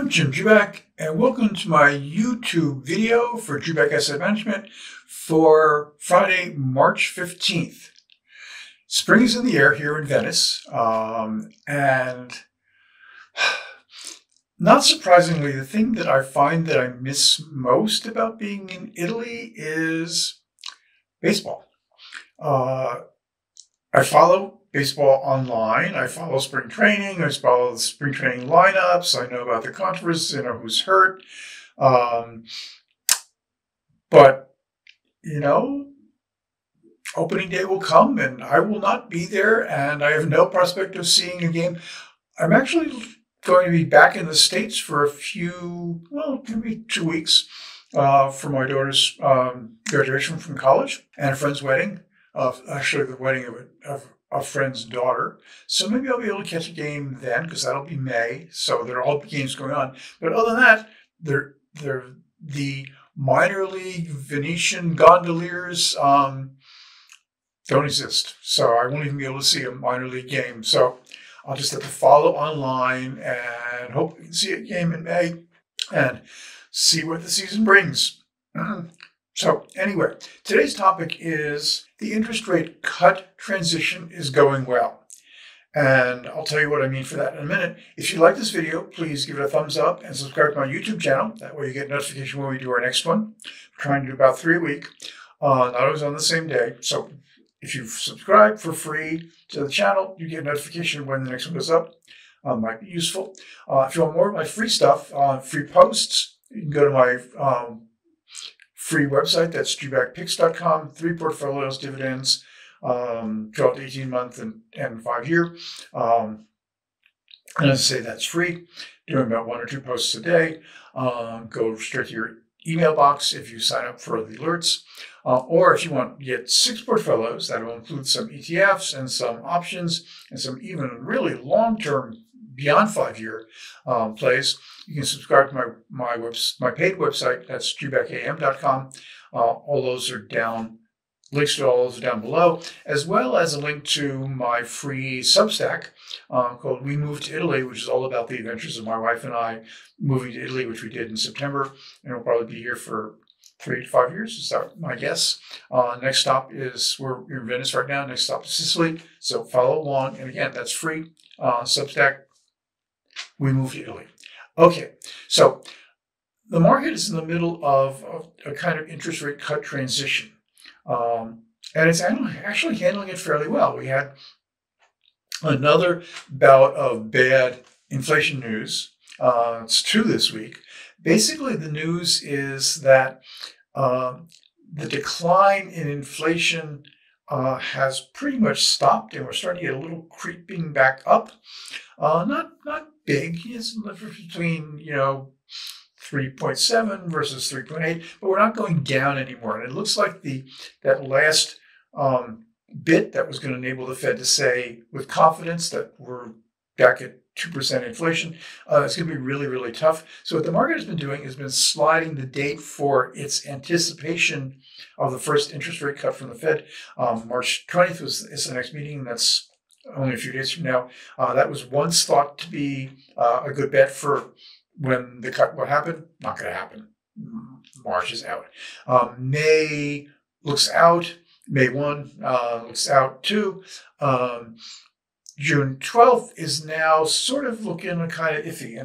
I'm Jim Juback, and welcome to my YouTube video for Juback Asset Management for Friday, March 15th. Spring is in the air here in Venice, and not surprisingly, the thing that I find that I miss most about being in Italy is baseball. I follow baseball online. I follow spring training. I follow the spring training lineups. I know about the controversy. I know who's hurt. But, opening day will come and I will not be there, and I have no prospect of seeing a game. I'm actually going to be back in the States for maybe 2 weeks for my daughter's graduation from college and a friend's wedding. Actually, the wedding of a friend's daughter. So maybe I'll be able to catch a game then, because that'll be May. So there are all games going on. But other than that, they're the minor league Venetian gondoliers don't exist. So I won't even be able to see a minor league game. So I'll just have to follow online and hope we can see a game in May and see what the season brings. So anyway, today's topic is the interest rate cut transition is going well. And I'll tell you what I mean for that in a minute. If you like this video, please give it a thumbs up and subscribe to my YouTube channel. That way you get notification when we do our next one. We're trying to do about 3 a week, not always on the same day. So if you subscribe for free to the channel, you get notification when the next one goes up. Might be useful. If you want more of my free stuff, free posts, you can go to my free website. That's jubackpicks.com. 3 portfolios, dividends, 12 to 18 month and 5 year. And as I say, that's free. Doing about 1 or 2 posts a day. Go straight to your email box if you sign up for the alerts. Or if you want to get 6 portfolios, that will include some ETFs and some options and some even really long-term, beyond 5-year plays. You can subscribe to my paid website. That's jubackam.com. All those are down. Links to all those are down below, as well as a link to my free Substack called We Moved to Italy, which is all about the adventures of my wife and I moving to Italy, which we did in September. And we'll probably be here for 3 to 5 years, is that my guess. Next stop is, we're in Venice right now. Next stop is Sicily. So follow along. And again, that's free. Substack, We Moved to Italy. Okay, so the market is in the middle of a kind of interest rate cut transition. And it's actually handling it fairly well. We had another bout of bad inflation news. It's 2 this week. Basically, the news is that the decline in inflation has pretty much stopped, and we're starting to get a little creeping back up. Not big. It's between 3.7 versus 3.8, but we're not going down anymore. And it looks like that last bit that was going to enable the Fed to say with confidence that we're back at 2% inflation, it's going to be really, really tough. So what the market has been doing has been sliding the date for its anticipation of the first interest rate cut from the Fed. March 20th is the next meeting. That's only a few days from now. That was once thought to be a good bet for when the cut would happen. Not going to happen. March is out. May looks out. May 1 looks out too. June 12th is now sort of looking kind of iffy,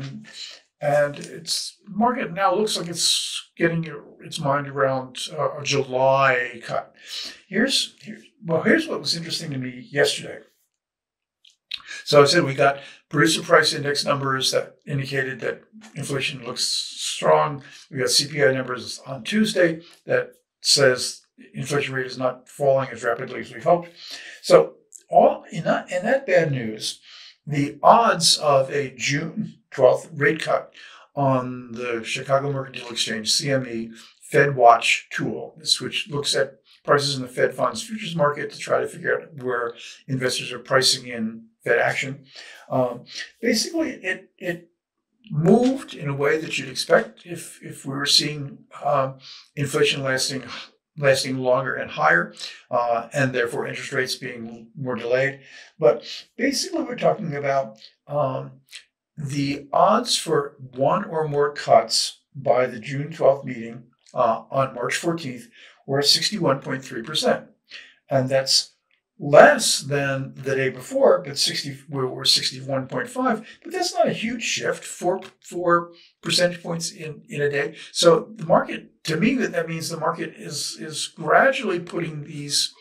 and its market now looks like it's getting its mind around a July cut. Here's what was interesting to me yesterday. So I said we got producer price index numbers that indicated that inflation looks strong. We got CPI numbers on Tuesday that says inflation rate is not falling as rapidly as we hoped. So all in that bad news, the odds of a June 12th rate cut on the Chicago Mercantile Exchange CME Fedwatch Tool, which looks at prices in the Fed funds futures market to try to figure out where investors are pricing in Fed action. Basically, it moved in a way that you'd expect if we were seeing inflation lasting longer and higher, and therefore interest rates being more delayed. But basically, we're talking about the odds for one or more cuts by the June 12th meeting on March 14th were 61.3%. And that's less than the day before, but we were 61.5. But that's not a huge shift, four percentage points in a day. So the market, to me, that means the market is gradually putting these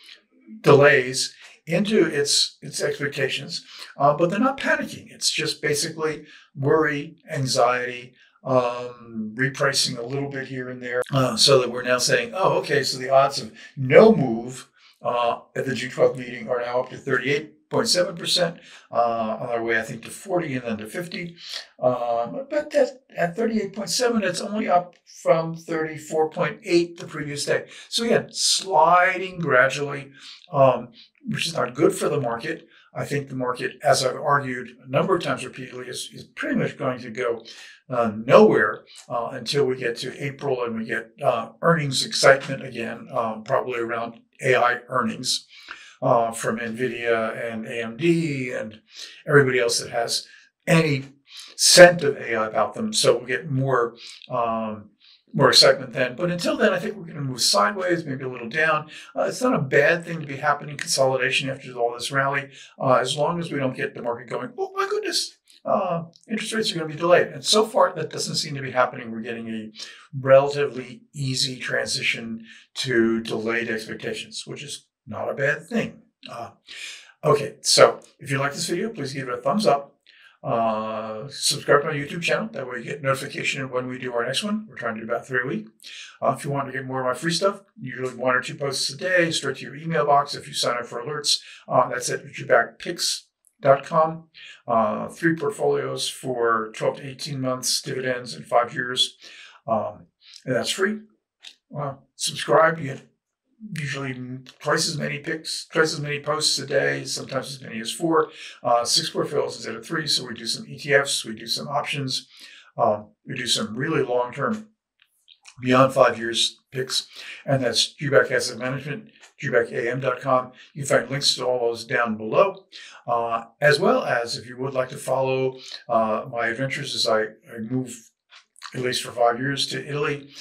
delays into its expectations, but they're not panicking. It's just basically worry, anxiety, repricing a little bit here and there, so that we're now saying, oh, okay, so the odds of no move at the June 12th meeting are now up to 38.7%, on our way, I think, to 40 and then to 50. But that at 38.7, it's only up from 34.8 the previous day. So again, sliding gradually, which is not good for the market. I think the market, as I've argued a number of times repeatedly, is pretty much going to go nowhere until we get to April and we get earnings excitement again, probably around AI earnings from NVIDIA and AMD and everybody else that has any scent of AI about them. So we'll get more excitement then. But until then, I think we're going to move sideways, maybe a little down. It's not a bad thing to be happening, consolidation after all this rally, as long as we don't get the market going, oh my goodness, interest rates are going to be delayed. And so far, that doesn't seem to be happening. We're getting a relatively easy transition to delayed expectations, which is not a bad thing. Okay, so if you like this video, please give it a thumbs up. Subscribe to my YouTube channel. That way you get notification of when we do our next one. We're trying to do about 3 a week. If you want to get more of my free stuff, usually 1 or 2 posts a day, straight to your email box if you sign up for alerts. That's at richardbackpicks.com. 3 portfolios for 12 to 18 months, dividends, and 5 years. And that's free. Subscribe. You get usually twice as many picks, twice as many posts a day, sometimes as many as 4. 6 portfolios instead of 3. So we do some ETFs, we do some options, we do some really long-term, beyond 5 years picks. And that's Jubak Asset Management, jubakam.com. You can find links to all those down below, as well as if you would like to follow my adventures as I move, at least for 5 years, to Italy.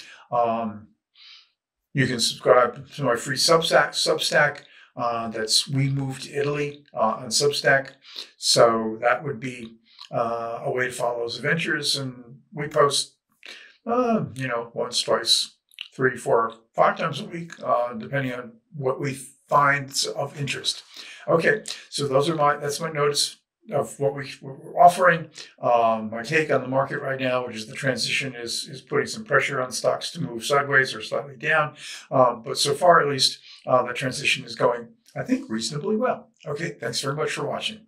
You can subscribe to my free Substack. That's We Moved to Italy on Substack. So that would be a way to follow those adventures. And we post, once, twice, 3, 4, 5 times a week, depending on what we find of interest. Okay, so that's my notice of what we're offering. My take on the market right now, which is the transition is putting some pressure on stocks to move sideways or slightly down. But so far, at least, the transition is going, I think, reasonably well. Okay, thanks very much for watching.